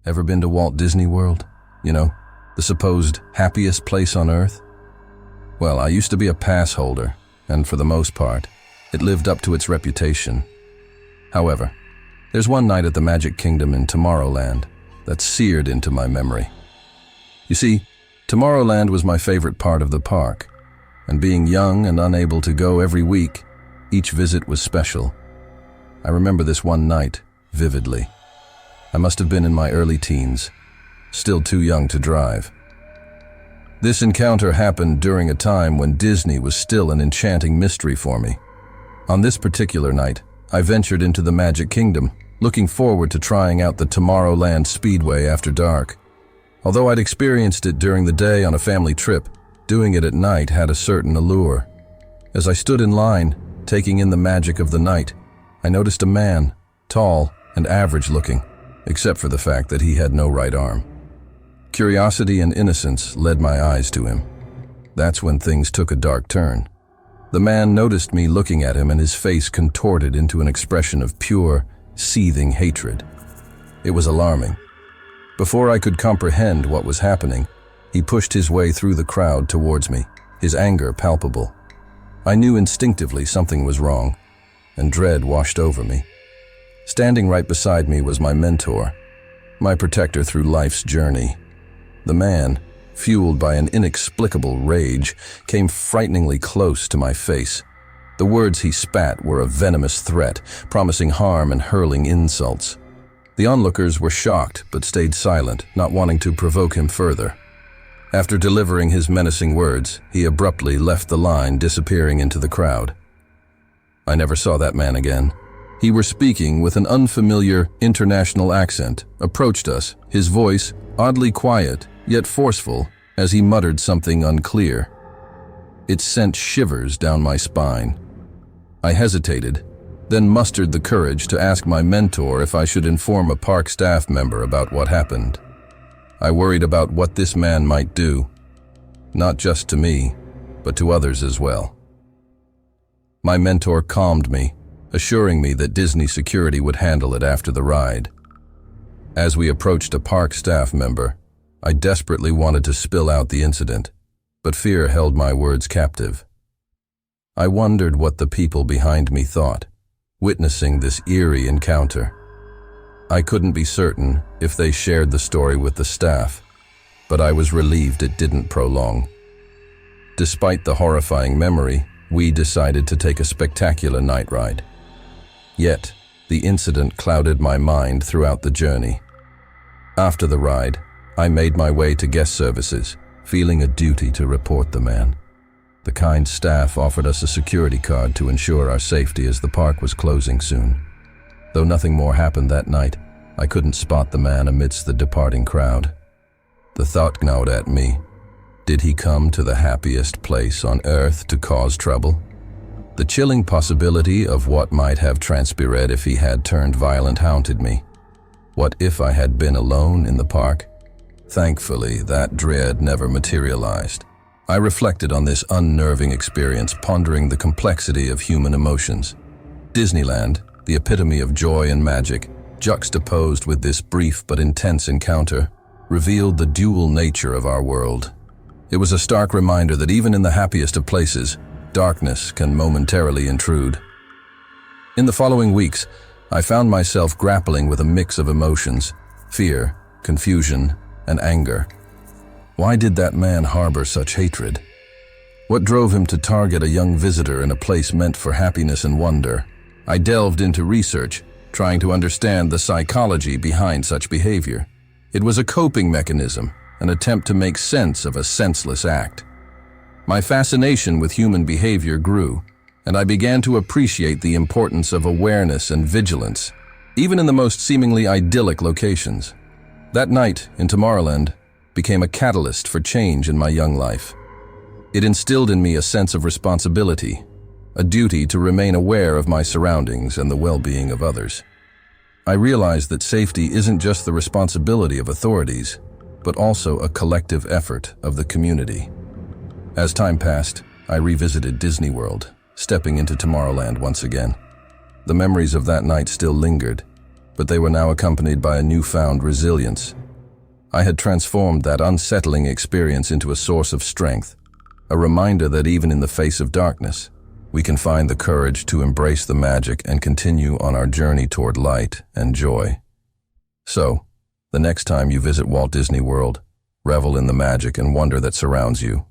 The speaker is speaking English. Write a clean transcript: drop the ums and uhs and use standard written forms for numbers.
Ever been to Walt Disney World? You know, the supposed happiest place on earth? Well, I used to be a pass holder, and for the most part, it lived up to its reputation. However, there's one night at the Magic Kingdom in Tomorrowland that's seared into my memory. You see, Tomorrowland was my favorite part of the park, and being young and unable to go every week, each visit was special. I remember this one night vividly. I must have been in my early teens, still too young to drive. This encounter happened during a time when Disney was still an enchanting mystery for me. On this particular night, I ventured into the Magic Kingdom, looking forward to trying out the Tomorrowland Speedway after dark. Although I'd experienced it during the day on a family trip, doing it at night had a certain allure. As I stood in line, taking in the magic of the night, I noticed a man, tall and average-looking, except for the fact that he had no right arm. Curiosity and innocence led my eyes to him. That's when things took a dark turn. The man noticed me looking at him, and his face contorted into an expression of pure, seething hatred. It was alarming. Before I could comprehend what was happening, he pushed his way through the crowd towards me, his anger palpable. I knew instinctively something was wrong, and dread washed over me. Standing right beside me was my mentor, my protector through life's journey. The man, fueled by an inexplicable rage, came frighteningly close to my face. The words he spat were a venomous threat, promising harm and hurling insults. The onlookers were shocked but stayed silent, not wanting to provoke him further. After delivering his menacing words, he abruptly left the line, disappearing into the crowd. I never saw that man again. He was speaking with an unfamiliar international accent, approached us, his voice oddly quiet yet forceful as he muttered something unclear. It sent shivers down my spine. I hesitated, then mustered the courage to ask my mentor if I should inform a park staff member about what happened. I worried about what this man might do, not just to me, but to others as well. My mentor calmed me, assuring me that Disney security would handle it after the ride. As we approached a park staff member, I desperately wanted to spill out the incident, but fear held my words captive. I wondered what the people behind me thought, witnessing this eerie encounter. I couldn't be certain if they shared the story with the staff, but I was relieved it didn't prolong. Despite the horrifying memory, we decided to take a spectacular night ride. Yet, the incident clouded my mind throughout the journey. After the ride, I made my way to guest services, feeling a duty to report the man. The kind staff offered us a security card to ensure our safety as the park was closing soon. Though nothing more happened that night, I couldn't spot the man amidst the departing crowd. The thought gnawed at me. Did he come to the happiest place on earth to cause trouble? The chilling possibility of what might have transpired if he had turned violent haunted me. What if I had been alone in the park? Thankfully, that dread never materialized. I reflected on this unnerving experience, pondering the complexity of human emotions. Disneyland, the epitome of joy and magic, juxtaposed with this brief but intense encounter, revealed the dual nature of our world. It was a stark reminder that even in the happiest of places, darkness can momentarily intrude. In the following weeks, I found myself grappling with a mix of emotions: fear, confusion, and anger. Why did that man harbor such hatred? What drove him to target a young visitor in a place meant for happiness and wonder? I delved into research, trying to understand the psychology behind such behavior. It was a coping mechanism, an attempt to make sense of a senseless act. My fascination with human behavior grew, and I began to appreciate the importance of awareness and vigilance, even in the most seemingly idyllic locations. That night in Tomorrowland became a catalyst for change in my young life. It instilled in me a sense of responsibility, a duty to remain aware of my surroundings and the well-being of others. I realized that safety isn't just the responsibility of authorities, but also a collective effort of the community. As time passed, I revisited Disney World, stepping into Tomorrowland once again. The memories of that night still lingered, but they were now accompanied by a newfound resilience. I had transformed that unsettling experience into a source of strength, a reminder that even in the face of darkness, we can find the courage to embrace the magic and continue on our journey toward light and joy. So, the next time you visit Walt Disney World, revel in the magic and wonder that surrounds you.